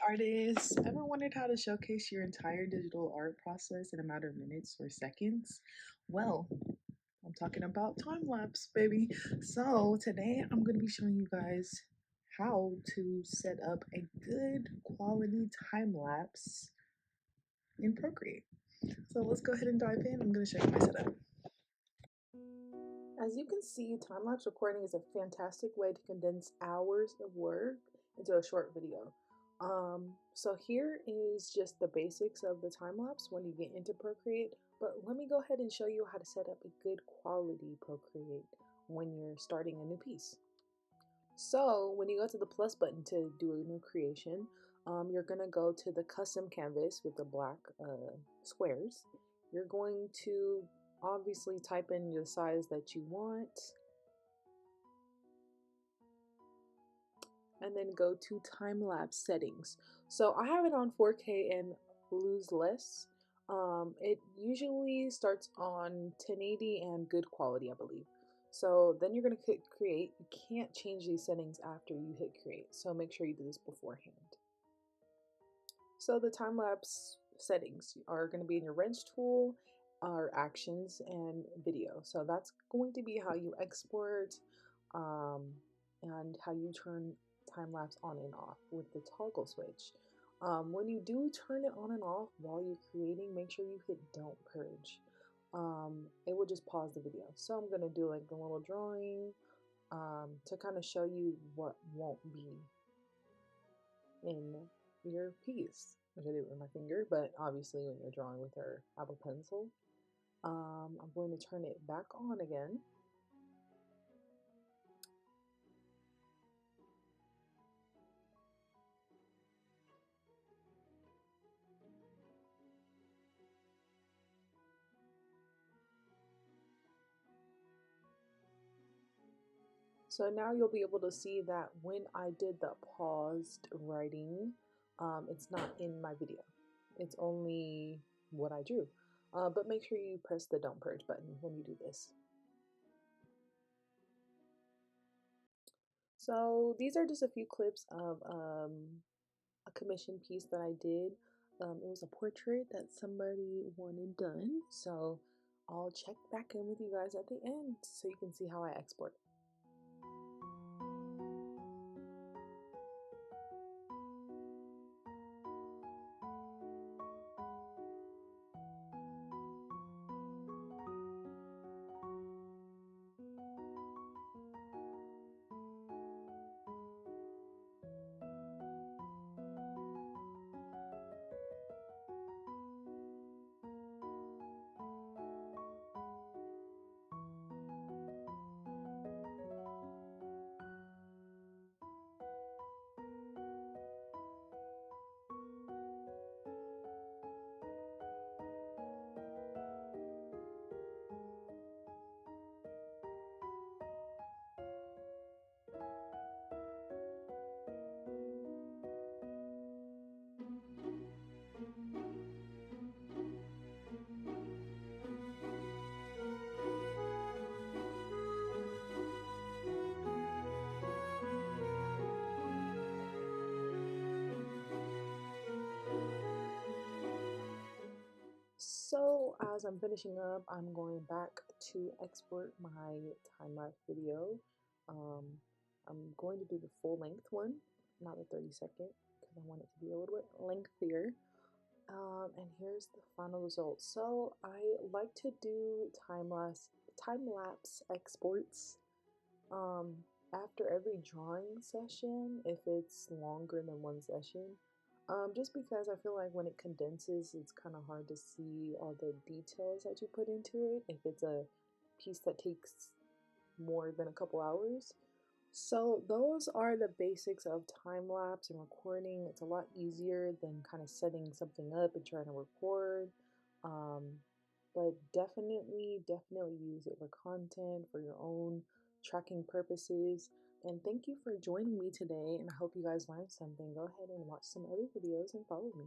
artists. Ever wondered how to showcase your entire digital art process in a matter of minutes or seconds? Well, I'm talking about time lapse, baby. So, today I'm going to be showing you guys how to set up a good quality time lapse in Procreate. So, let's go ahead and dive in. I'm going to show you my setup. As you can see, time-lapse recording is a fantastic way to condense hours of work into a short video. So here is just the basics of the time-lapse when you get into Procreate, but let me go ahead and show you how to set up a good quality Procreate when you're starting a new piece. So when you go to the plus button to do a new creation, you're gonna go to the custom canvas with the black squares. You're going to obviously type in the size that you want and then go to time-lapse settings. So I have it on 4K and lose less. It usually starts on 1080 and good quality, I believe. So then you're going to click create. You can't change these settings after you hit create, so make sure you do this beforehand. So the time-lapse settings are going to be in your wrench tool, our actions, and video. So that's going to be how you export and how you turn time-lapse on and off with the toggle switch. When you do turn it on and off while you're creating, make sure you hit don't purge. It will just pause the video. So I'm going to do like a little drawing to kind of show you what won't be in your piece, which I did with my finger, but obviously when you're drawing with your Apple Pencil. I'm going to turn it back on again. So now you'll be able to see that when I did the paused writing, it's not in my video. It's only what I drew. But make sure you press the don't purge button when you do this. So these are just a few clips of a commission piece that I did. It was a portrait that somebody wanted done. So I'll check back in with you guys at the end so you can see how I export it. So as I'm finishing up, I'm going back to export my time-lapse video. I'm going to do the full length one, not the 30-second, because I want it to be a little bit lengthier. And here's the final result. So I like to do time-lapse exports after every drawing session if it's longer than one session. Just because I feel like when it condenses, it's kind of hard to see all the details that you put into it if it's a piece that takes more than a couple hours. So those are the basics of time-lapse and recording. It's a lot easier than kind of setting something up and trying to record. But definitely use it for content, for your own tracking purposes. And thank you for joining me today, and I hope you guys learned something. Go ahead and watch some other videos and follow me.